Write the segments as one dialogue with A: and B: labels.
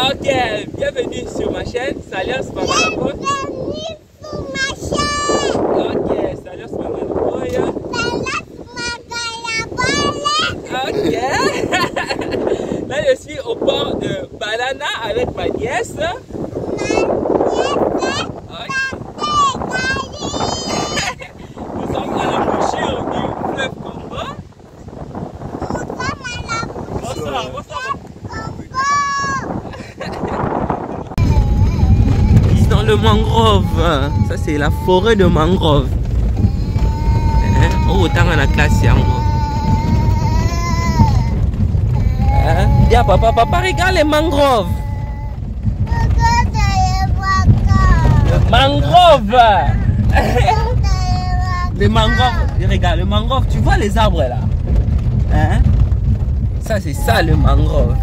A: Ok, bienvenue sur ma chaîne, Salios Mamalapoy.
B: Bienvenue sur ma chaîne.
A: Ok, Salios Mamalapoy. Ok. Là, je suis au port de Banana avec ma nièce. Nous sommes à l'embouchure du fleuve Congo. Bonsoir, bonsoir. Dans le mangrove, ça c'est la forêt de mangrove. Oh, autant à la classe, Viens papa, regarde les mangroves. Le mangrove. Les mangroves, regarde le mangrove, tu vois les arbres là. Ça c'est ça le mangrove.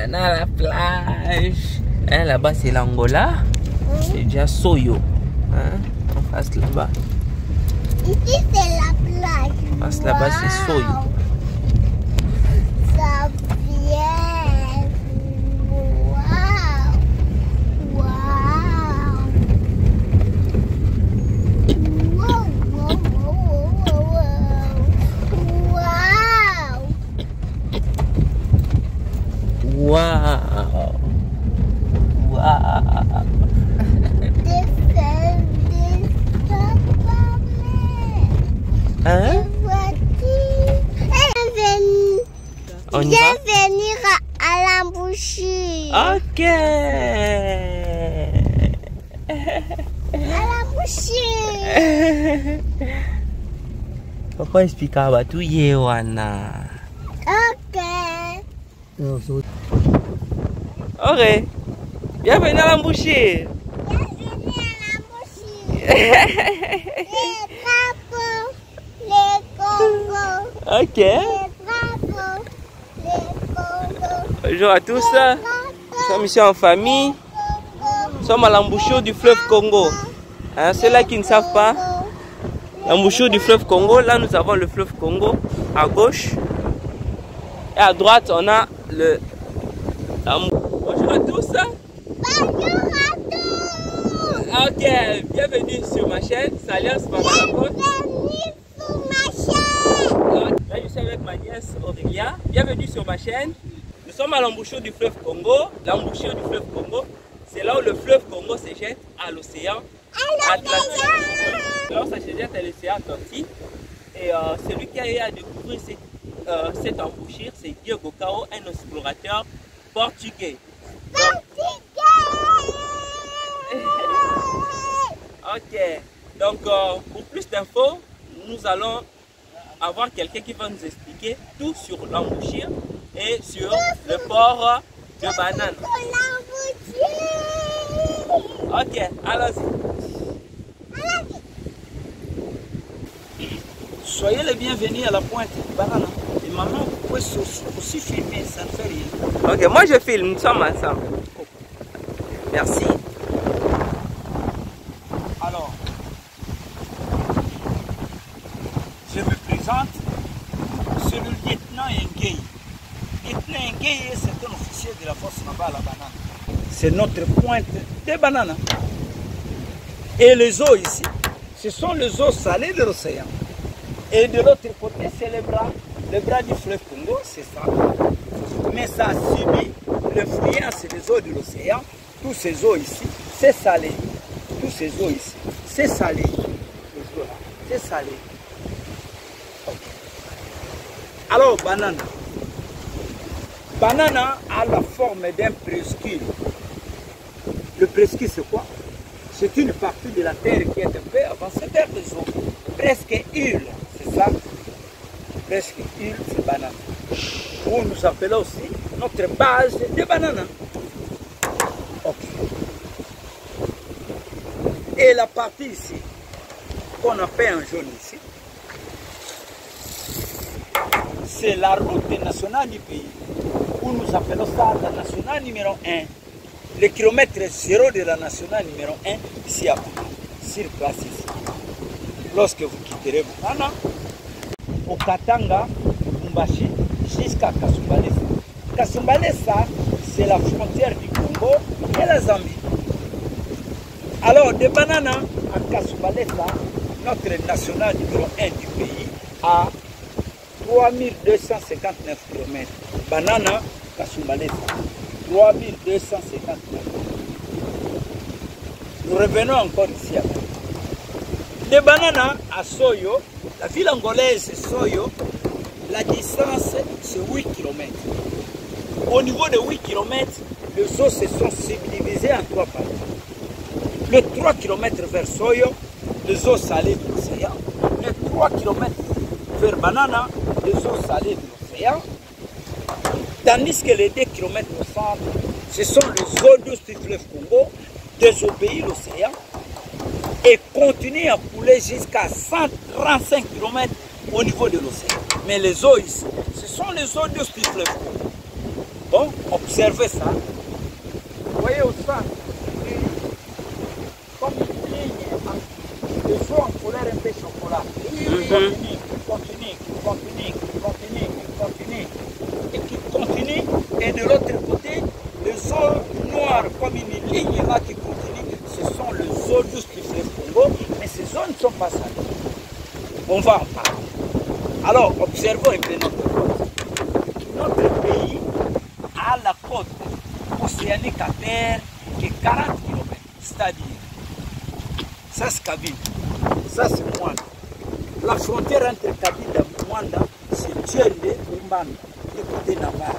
A: On a la plage. Là-bas c'est l'Angola. C'est déjà Soyo. En face là-bas.
B: Ici c'est la plage.
A: En face là-bas c'est Soyo.
B: Ça vient. Waouh.
A: Waouh. Waouh. On y va?
B: Je vais venir à l'embouchure.
A: Ok.
B: À l'embouchure.
A: Papa explique à tout Yewana.
B: Ok.
A: Ok. Bienvenue à l'embouchure.
B: Bienvenue à l'embouchure. Les drapeaux, les Congos.
A: Ok.
B: Les drapeaux, les Congos.
A: Bonjour à tous. Nous sommes ici en famille. Nous sommes à l'embouchure du fleuve Congo. Ceux-là qui ne savent pas, l'embouchure du fleuve Congo, là nous avons le fleuve Congo à gauche. Et à droite, on a le... Bonjour à tous.
B: Bonjour à tous.
A: Ok, bienvenue sur ma chaîne, Salios Mamalapoy.
B: Bienvenue sur ma chaîne.
A: Là, je suis avec ma nièce Aurélia. Bienvenue sur ma chaîne. Nous sommes à l'embouchure du fleuve Congo. L'embouchure du fleuve Congo, c'est là où le fleuve Congo se jette à l'océan Atlantique. Alors, ça se jette à l'océan Atlantique. Et celui qui a eu à découvrir cette embouchure, c'est Diego Cao, un explorateur portugais. Ok, donc pour plus d'infos, nous allons avoir quelqu'un qui va nous expliquer tout sur l'embouchure et sur le port de Banane. Ok, allons-y.
C: Soyez les bienvenus à la pointe de Banane. Et maman, vous pouvez aussi filmer, ça ne fait rien.
A: Ok, moi je filme, nous sommes ensemble. Merci.
C: Alors, je me présente, c'est le lieutenant Ngueye. Lieutenant Ngueye, c'est un officier de la force navale à Banane. C'est notre pointe de Banane. Et les eaux ici, ce sont les eaux salées de l'océan. Et de l'autre côté, c'est le bras du fleuve Congo, c'est ça. Mais ça a subi l'influence des eaux de l'océan. Toutes ces eaux ici, c'est salé. Toutes ces eaux ici, c'est salé. C'est salé. Okay. Alors, Banana. Banana a la forme d'un presqu'île. Le presqu'île, c'est quoi? C'est une partie de la terre qui est un peu avancée vers les eaux. Presque île, c'est ça? Presque île, c'est Banane. Ou nous appelons aussi notre base de Banane. Ok. Et la partie ici, qu'on appelle en jaune ici, c'est la route nationale du pays, où nous appelons ça la nationale numéro 1. Le kilomètre zéro de la nationale numéro 1, ici à Banane, sur place ici. lorsque vous quitterez Banana, au Katanga, Lubumbashi, jusqu'à Kasumbalesa. Kasumbalesa, c'est la frontière du Congo et la Zambie. Alors, de Banana à Kasumbalesa, notre national numéro 1 du pays, à 3259 km. Banana, Kasumbalesa, 3259. Nous revenons encore ici à Banana. De Banana à Soyo, la ville angolaise Soyo, la distance c'est 8 km. Au niveau de 8 km, les eaux se sont subdivisées en 3 parties. Le 3 km vers Soyo, les eaux salées de l'océan. Les 3 km vers Banana, les eaux salées de l'océan. Tandis que les 2 km au centre, ce sont les eaux douces du fleuve Congo, désobéissent l'océan et continuent à couler jusqu'à 135 km au niveau de l'océan. Mais les eaux ici, ce sont les eaux douces du fleuve Congo. Bon, observez ça. Vous voyez au centre, comme une ligne, les eaux en couleur un peu chocolat. Et qui continue. Et de l'autre côté, les eaux noires comme une ligne là qui continue, ce sont les eaux douces du fleuve Congo, mais ces eaux ne sont pas salées. On va en parler. Alors, observons un peu notre côte. Notre pays a la côte océanique à terre qui est 40 km. C'est-à-dire, ça c'est Kabyle, ça c'est Mwanda. La frontière entre Kabyle et Mwanda, c'est Tchende et Mbanda, du côté naval.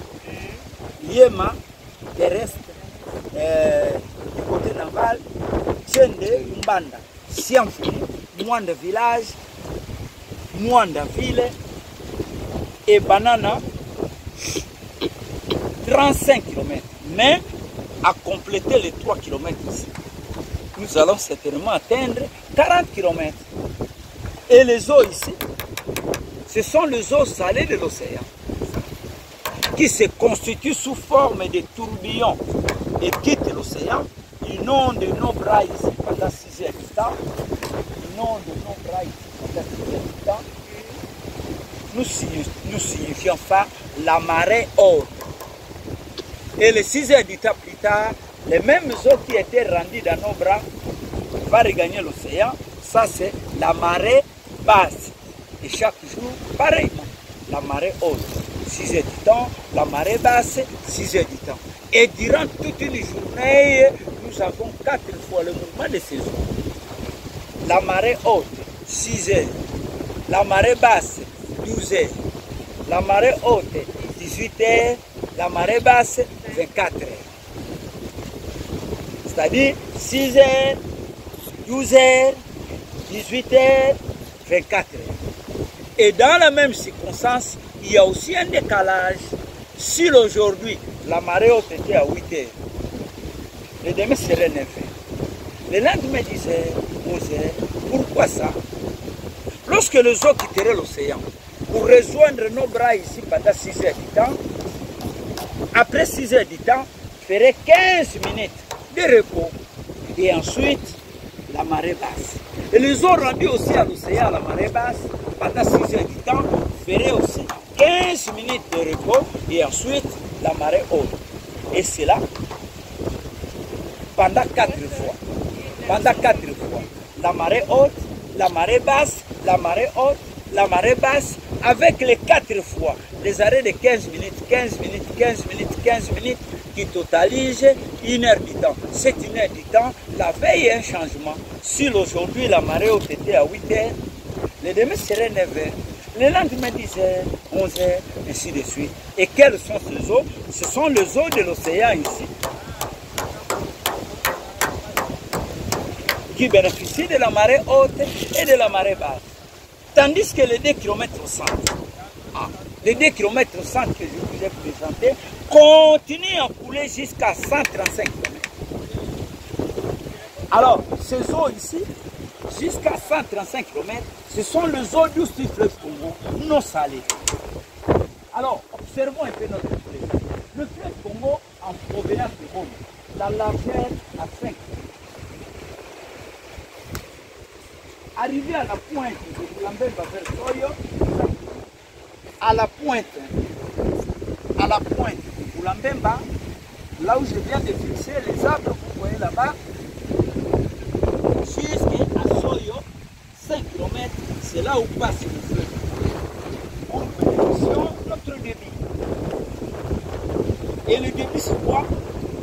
C: Yema, terrestre, du côté naval, Tchende et Mbanda. Siamfili, Mwanda village, Mwanda ville et Banana, 35 km. Mais à compléter les 3 km ici, nous allons certainement atteindre 40 km. Et les eaux ici, ce sont les eaux salées de l'océan qui se constituent sous forme de tourbillons et quittent l'océan. Inondent nos bras ici pendant 6 heures du temps. Inondent nos bras ici pendant 6 heures du temps. Nous signifions ça la marée haute. Et les 6 heures du temps plus tard, les mêmes eaux qui étaient rendues dans nos bras vont regagner l'océan. Ça, c'est la marée basse. Et chaque jour, pareillement, la marée haute, 6 heures du temps, la marée basse, 6 heures du temps. Et durant toute une journée, nous avons 4 fois le mouvement de ces eaux. La marée haute, 6 heures. La marée basse, 12 heures. La marée haute, 18 heures. La marée basse, 24 heures. C'est-à-dire 6 heures, 12 heures, 18 heures, 24 heures. Et dans la même circonstance, il y a aussi un décalage. Si aujourd'hui, la marée haute était à 8 heures, le demain serait 9 heures. Le lendemain 10 heures, 11 heures. Pourquoi ça? Lorsque les eaux quitteraient l'océan, pour rejoindre nos bras ici pendant 6 heures du temps, après 6 heures du temps, ferait 15 minutes de repos. Et ensuite, la marée basse. Et les eaux rendues aussi à l'océan, à la marée basse, pendant 6 heures du temps, ferait aussi 15 minutes de repos. Et ensuite, la marée haute. Et c'est là, pendant 4 fois. Pendant 4 fois. La marée haute, la marée basse, la marée haute, la marée basse, avec les 4 fois, les arrêts de 15 minutes, 15 minutes, 15 minutes, 15 minutes, qui totalisent 1 heure du temps. C'est 1 heure du temps, la veille est un changement. Si aujourd'hui la marée haute était à 8 heures, le demain serait 9 heures, le lendemain 10 heures, 11 heures, ainsi de suite. Et quelles sont ces eaux? Ce sont les eaux de l'océan ici, qui bénéficient de la marée haute et de la marée basse. Tandis que les 2 km au centre, les 2 km au centre que je vous ai présenté, continuent à couler jusqu'à 135 km. Alors, ces eaux ici, jusqu'à 135 km, ce sont les eaux douces du fleuve Congo, non salées. Alors, observons un peu notre fleuve. Le fleuve Congo, en provenance de Rome, la largeur à 5 km. Arrivé à la pointe de Boulambemba vers Soyo, à la pointe de Boulambemba, là où je viens de fixer les arbres que vous voyez là-bas, jusqu'à Soyo, 5 km, c'est là où passe le fleuve. On bénéficie notre débit. Et le débit, c'est quoi?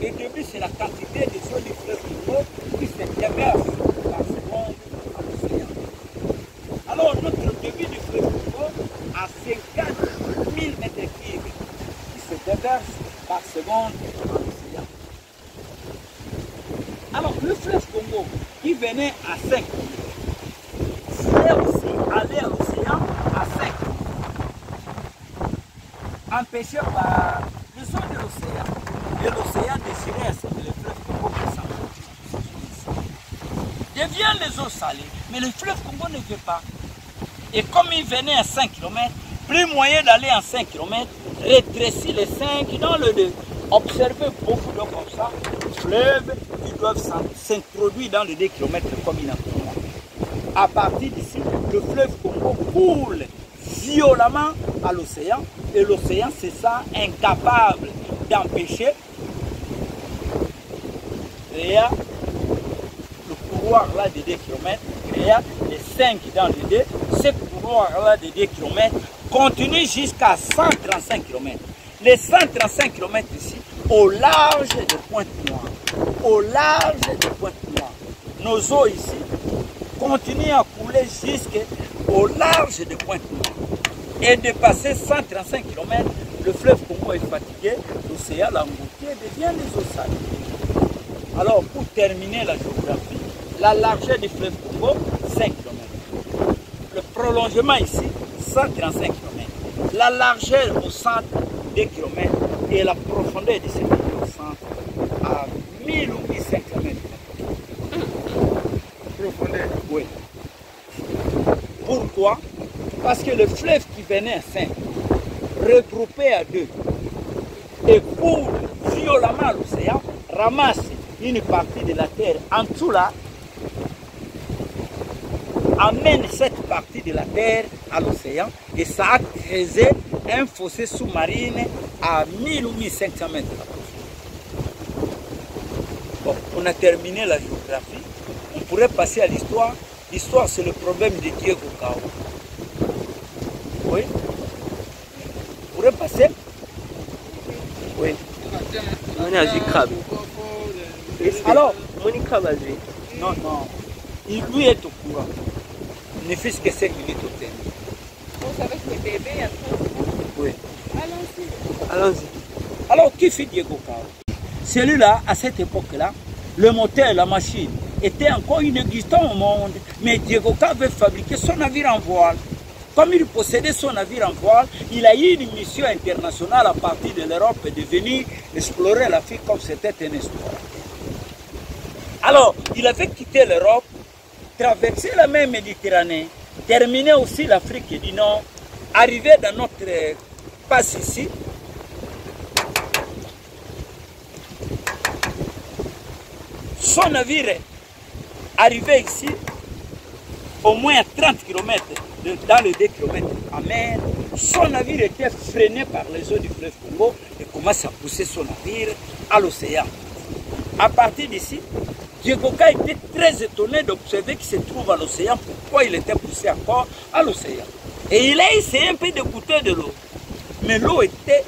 C: Le débit, c'est la quantité de eau du fleuve Congo qui se déverse par seconde à l'océan. Alors, notre débit du fleuve Congo a 50 000 mètres cubes qui se déversent par seconde à l'océan. Alors, le fleuve Congo qui venait à 5 km, c'est aussi aller à l'océan à 5 km. Empêché par le sol de l'océan. Et l'océan désirait à ce que le fleuve Congo devient les eaux salées. Mais le fleuve Congo ne veut pas. Et comme il venait à 5 km, plus moyen d'aller en 5 km, rétrécir les 5 dans le 2. Observez beaucoup d'eau comme ça, fleuves qui doivent s'introduire dans les 2 km comme il a pour moi. À partir d'ici, le fleuve Congo coule violemment à l'océan et l'océan se sent incapable d'empêcher le couloir là de 2 km, les 5 dans le 2, ce couloir là de 2 km continue jusqu'à 135 km. Les 135 km ici, au large de Pointe-Noire. Au large de Pointe-Noire. Nos eaux ici continuent à couler jusqu'au large de Pointe-Noire. Et de passer 135 km, le fleuve Congo est fatigué, l'océan l'engloutit et devient les eaux salées. Alors, pour terminer la géographie, la largeur du fleuve Congo, 5 km. Le prolongement ici, 135 km. La largeur au centre, 2 km. Et la profondeur de cette au centre, à 1000 ou 1500 km. Profondeur? Oui. Pourquoi? Parce que le fleuve qui venait à 5, regroupé à 2, et coule violemment à l'océan, ramasse une partie de la terre en dessous là, amène cette partie de la terre à l'océan et ça a creusé un fossé sous-marin à 1000 ou 1500 mètres. Bon, on a terminé la géographie. On pourrait passer à l'histoire. L'histoire, c'est le problème de Diego Cao. Oui. On pourrait passer? Oui. Alors, non, non. Il lui est au courant. Ne fût-ce que 5 minutes au terme.
D: Vous savez que le bébé est trop.
C: Oui.
D: Allons-y.
C: Allons-y. Alors, qui fait Diego Cao? Celui-là, à cette époque-là, le moteur, la machine, était encore inexistant au monde. Mais Diego Cao veut fabriquer son navire en voile. Comme il possédait son navire en voile, il a eu une mission internationale à partir de l'Europe de venir explorer l'Afrique comme c'était un explorateur. Alors, il avait quitté l'Europe, traversé la mer Méditerranée, terminé aussi l'Afrique du Nord, arrivé dans notre passe ici. Son navire arrivé ici, au moins à 30 km dans les 2 km en mer. Son navire était freiné par les eaux du fleuve Congo et commence à pousser son navire à l'océan. À partir d'ici, Diego Cao était très étonné d'observer qu'il se trouve à l'océan. Pourquoi il était poussé encore à l'océan? Et il a essayé un peu de goûter de l'eau. Mais l'eau était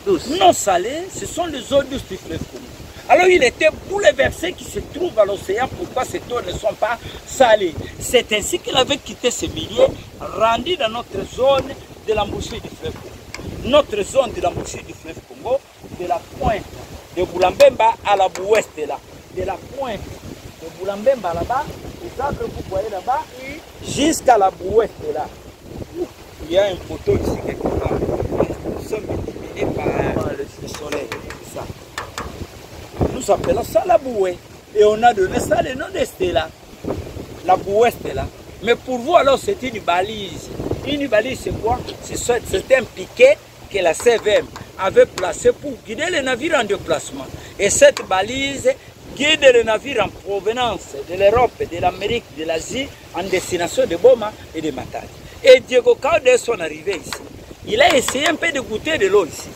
C: douce, non salée. Ce sont les eaux douces du fleuve Congo. Alors il était bouleversé qu'il se trouve à l'océan, pourquoi ces eaux ne sont pas salées. C'est ainsi qu'il avait quitté ce milieu, rendu dans notre zone de l'embouchure du fleuve Congo. Notre zone de l'embouchure du fleuve Congo, de la pointe de Boulambemba à la bouest là. De la pointe de Boulambemba là-bas, les arbres que vous voyez là-bas, jusqu'à la bouest là. Il y a un poteau ici quelque part. Nous sommes illuminés par le soleil. Ça. Nous appelons ça la bouée. Et on a donné ça le nom de Stella. La bouée Stella. Mais pour vous alors c'est une balise. Une balise c'est quoi? C'est un piquet que la CVM avait placé pour guider les navires en déplacement. Et cette balise guide les navires en provenance de l'Europe, de l'Amérique, de l'Asie, en destination de Boma et de Matadi. Et Diego Cao, dès son arrivée ici, il a essayé un peu de goûter de l'eau ici.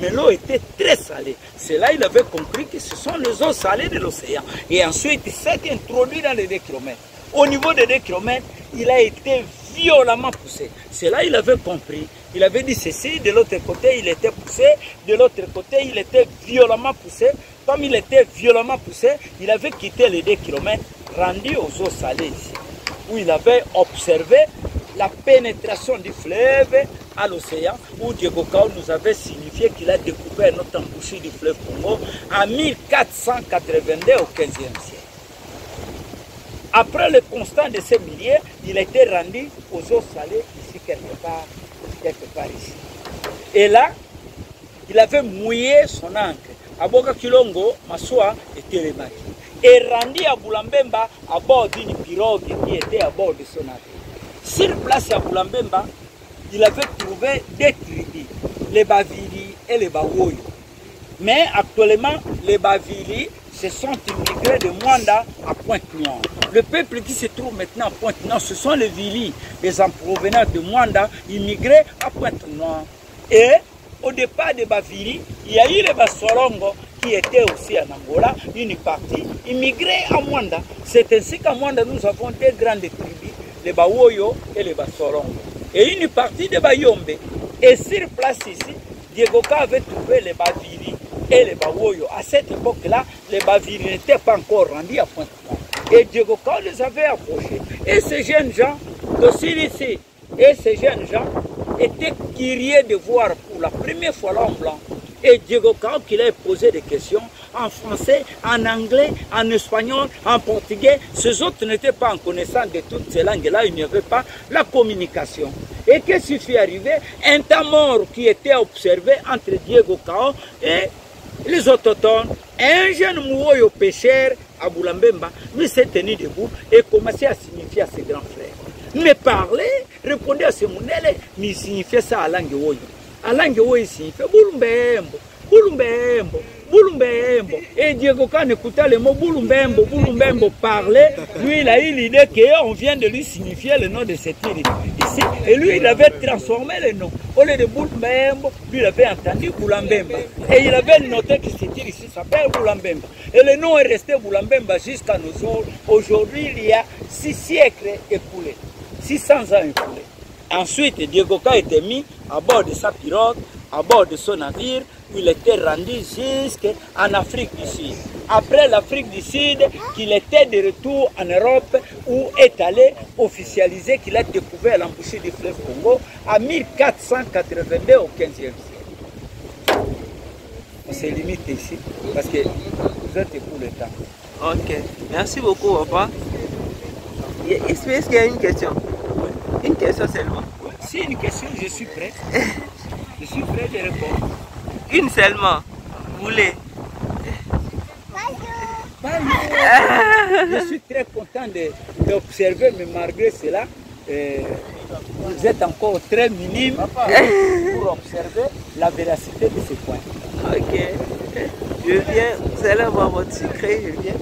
C: Mais l'eau était très salée. C'est là qu'il avait compris que ce sont les eaux salées de l'océan. Et ensuite, il s'est introduit dans les 2 km. Au niveau des 2 km, il a été violemment poussé. C'est là qu'il avait compris. Il avait dit ceci, de l'autre côté, il était poussé, de l'autre côté, il était violemment poussé. Comme il était violemment poussé, il avait quitté les 2 km, rendu aux eaux salées ici, où il avait observé la pénétration du fleuve à l'océan, où Diego Cao nous avait signifié qu'il a découvert notre embouchure du fleuve Congo en 1482 au 15e siècle. Après le constat de ces milliers, il a été rendu aux eaux salées ici quelque part ici. Et là, il avait mouillé son ancre. À Boka Kilongo, Massoua était le maquis. Et rendu à Boulambemba à bord d'une pirogue qui était à bord de son navire. Sur place à Boulambemba, il avait trouvé 2 tribus, les Bavili et les Bawoyo. Mais actuellement, les Bavili se sont immigrés de Mwanda à Pointe-Noire. Le peuple qui se trouve maintenant à Pointe-Noire, ce sont les Vili, les en provenance de Mwanda, immigrés à Pointe-Noire. Et au départ de Bavili, il y a eu les Basorongo qui étaient aussi en Angola, une partie immigrée à Mwanda. C'est ainsi qu'à Mwanda, nous avons 2 grandes tribus, les Bawoyo et les Basorongo. Et une partie de Bayombe. Et sur place ici, Diego Cao avait trouvé les Bavili et les Bawoyo. À cette époque-là, les Bavili n'étaient pas encore rendus à Pointe-Noire. Et Diego Cao les avait approchés. Et ces jeunes gens, aussi ici, et ces jeunes gens étaient curieux de voir pour la première fois l'homme blanc. Et Diego Cao qui leur posé des questions en français, en anglais, en espagnol, en portugais. Ces autres n'étaient pas en connaissance de toutes ces langues-là, il n'y avait pas la communication. Et qu'est-ce qui fait arriver? Un temps mort qui était observé entre Diego Cao et les autochtones. Un jeune Mouoyo pêcheur à Boulambemba, lui s'est tenu debout et commençait à signifier à ses grands frères. Mais parler, répondait à ce monnaie, mais il signifiait ça à langue Woyo. À langue Woyo, il signifiait Bulumbembo, Bulumbembo, Bulumbembo. Et Diego Cao écoutait le mot Bulumbembo, Bulumbembo parler. Lui, il a eu l'idée qu'on vient de lui signifier le nom de cette île ici. Et lui, il avait transformé le nom. Au lieu de Bulumbembo, lui, il avait entendu Boulambemba. Et il avait noté que cette île ici s'appelle Boulambemba. Et le nom est resté Boulambemba jusqu'à nos jours. Aujourd'hui, il y a 6 siècles écoulés. 600 ans écoulés. Ensuite, Diego Cao était mis à bord de sa pirogue, à bord de son navire, où il était rendu jusqu'en Afrique du Sud. Après l'Afrique du Sud, qu'il était de retour en Europe, où est allé officialiser qu'il a découvert l'embouchure du fleuve Congo en 1482 au 15e siècle. On se limite ici, parce que vous êtes pour le temps.
E: Ok, merci beaucoup, papa. Est-ce qu'il y a une question? Une question seulement.
C: Si une question, je suis prêt. Je suis prêt de répondre.
E: Une seulement. Vous voulez?
C: Je suis très content d'observer, mais malgré cela, vous êtes encore très minime pour observer la véracité de ces points.
E: Ok. Je viens, vous allez voir votre secret, je viens.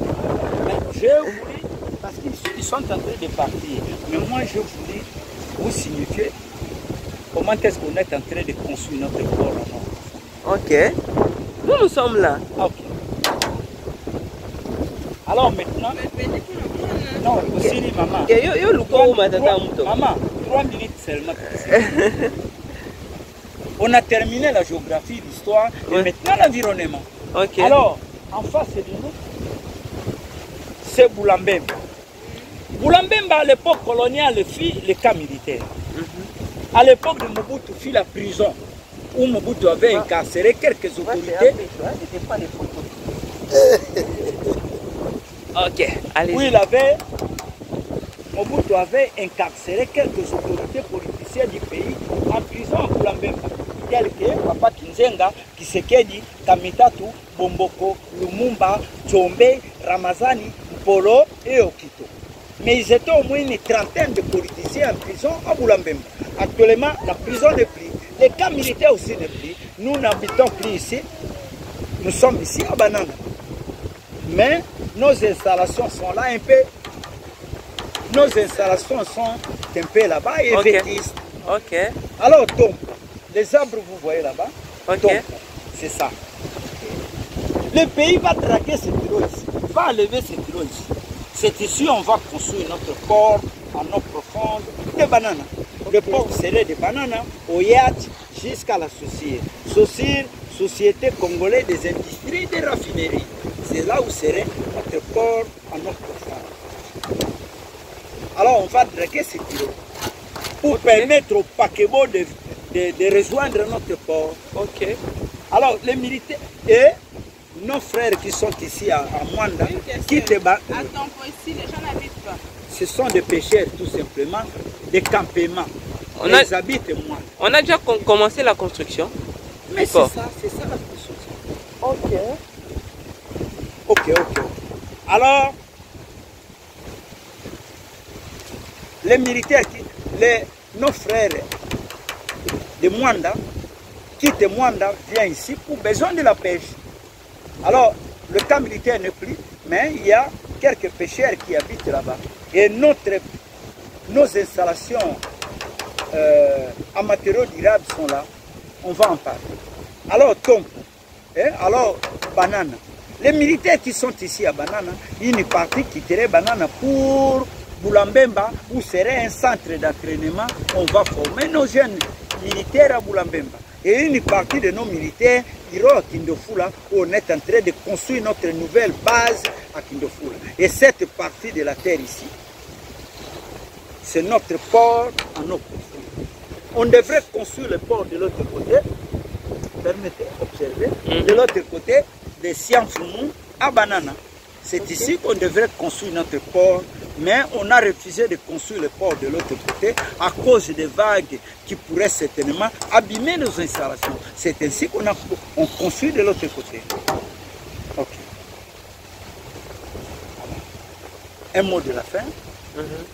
C: Je voulais, parce qu'ils sont en train de partir, mais moi je voulais vous signifier comment est-ce qu'on est en train de construire notre corps en
E: Ok. Nous sommes là.
C: Ok. Alors maintenant, non, aussi maman. Maman, 3 minutes seulement. On a terminé la géographie, l'histoire, et maintenant l'environnement.
E: Okay.
C: Alors, en face de nous, c'est Boulambemba. Boulambemba, à l'époque coloniale, fit le camp militaire. À l'époque de Mobutu, fit la prison, où Mobutu avait incarcéré quelques autorités.
E: Ok, allez.
C: Où Mobutu avait incarcéré quelques autorités politiciennes du pays en prison à Boulambemba, tels que Papa Kinzenga, Kisekedi, Kamitatu, Bomboko, Lumumba, Tchombe, Ramazani, Mpolo et Okito. Mais ils étaient au moins une trentaine de politiciens en prison à Boulambemba. Actuellement, la prison n'est plus, les camps militaires aussi n'est plus. Nous n'habitons plus ici, nous sommes ici à Banana. Mais nos installations sont là un peu. Nos installations sont un peu là-bas et
E: Ok.
C: vétustes.
E: Ok.
C: Alors, donc, les arbres, vous voyez là-bas,
E: Ok.
C: donc, c'est ça. Le pays va traquer cet îlot ici, va enlever cet îlot ici. C'est ici on va construire notre port en eau profonde de bananes. Le port serait de bananes au yacht jusqu'à la Saucire. Saucire, Société congolaise des industries de raffinerie. C'est là où serait notre port en eau profonde. Alors on va traquer cet îlot pour permettre au paquebot de rejoindre notre port.
E: Ok.
C: Alors les militaires et nos frères qui sont ici à Mwanda, quittent
D: Attends, pour ici, les gens n'habitent pas.
C: ce sont des pêcheurs tout simplement, des campements. Ils habitent Mwanda.
E: On a déjà commencé la construction.
C: Mais c'est
E: D'accord.
C: ça la construction. Ok. Alors, les militaires, nos frères de Mwanda, quittent Mwanda, viennent ici pour besoin de la pêche. Alors, le camp militaire n'est plus, mais il y a quelques pêcheurs qui habitent là-bas. Et nos installations en matériaux durables sont là. On va en parler. Alors, Tom, alors, Banana. Les militaires qui sont ici à Banana, une partie quitterait Banana pour Boulambemba, où serait un centre d'entraînement. On va former nos jeunes militaires à Boulambemba. Et une partie de nos militaires iront à Kindofula, où on est en train de construire notre nouvelle base à Kindofula. Et cette partie de la terre ici, c'est notre port en eau profonde. On devrait construire le port de l'autre côté. Permettez d'observer. De l'autre côté, de Sianfoumou à Banana. C'est ici qu'on devrait construire notre port, mais on a refusé de construire le port de l'autre côté à cause des vagues qui pourraient certainement abîmer nos installations. C'est ainsi qu'on construit de l'autre côté. Ok. Un mot de la fin.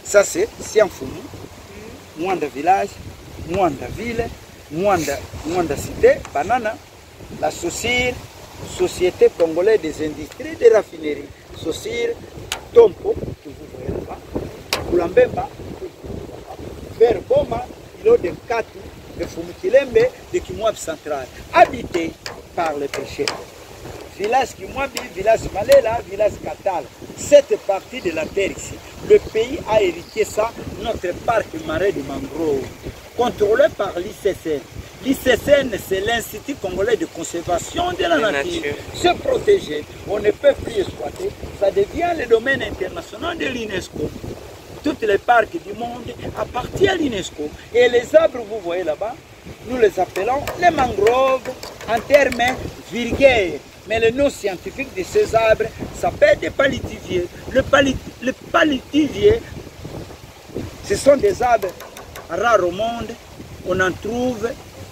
C: Ça c'est Sianfoumou, Mwanda village, Mwanda ville, Mwanda cité, Banana, la Saucire, Société congolaise des industries de raffinerie. Saucire, Tompo, que vous voyez là-bas, Boulambemba, vers Boma, îlot de Katu, de Fumukilembe, de Kimwab central, habité par les pêcheurs. Village Kimwabi, village Malela, village Katal. Cette partie de la terre ici, le pays a hérité ça, notre parc marais de mangrove, contrôlé par l'ICCN. L'ICCN, c'est l'Institut congolais de conservation de la nature. Se protéger, on ne peut plus exploiter, ça devient le domaine international de l'UNESCO. Toutes les parcs du monde appartiennent à l'UNESCO. Et les arbres, vous voyez là-bas, nous les appelons les mangroves en termes vulgaires. Mais le nom scientifique de ces arbres s'appelle des palitiviers. Le palitivier, ce sont des arbres rares au monde. On en trouve,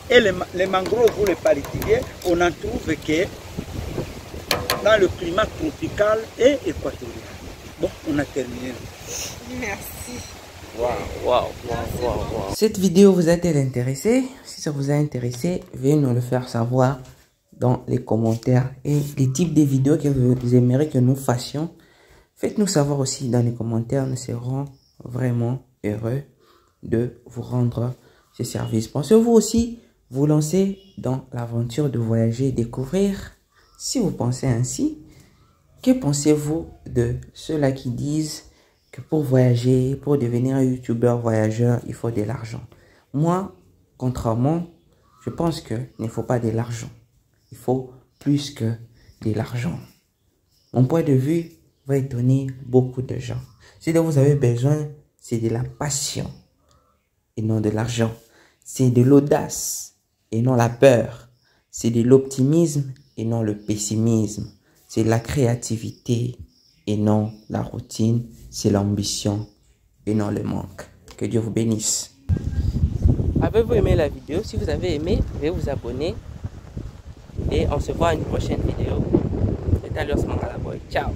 C: et les mangroves ou les palitiviers, on en trouve que dans le climat tropical et équatorial. Bon, on a terminé.
D: Merci.
E: Wow. Cette vidéo vous a-t-elle intéressé? Si ça vous a intéressé, veuillez nous le faire savoir dans les commentaires et les types de vidéos que vous aimeriez que nous fassions. Faites-nous savoir aussi dans les commentaires. Nous serons vraiment heureux de vous rendre ce service. Pensez-vous aussi vous lancer dans l'aventure de voyager et découvrir? Si vous pensez ainsi, que pensez-vous de ceux-là qui disent que pour voyager, pour devenir un youtubeur voyageur, il faut de l'argent? Moi, contrairement, je pense qu'il ne faut pas de l'argent. Il faut plus que de l'argent. Mon point de vue va étonner beaucoup de gens. Ce dont vous avez besoin, c'est de la passion et non de l'argent. C'est de l'audace et non la peur. C'est de l'optimisme et non le pessimisme. C'est la créativité et non la routine. C'est l'ambition et non le manque. Que Dieu vous bénisse. Avez-vous aimé la vidéo? Si vous avez aimé, veuillez vous abonner. Et on se voit à une prochaine vidéo. C'est Alios Mangalaboy. Ciao.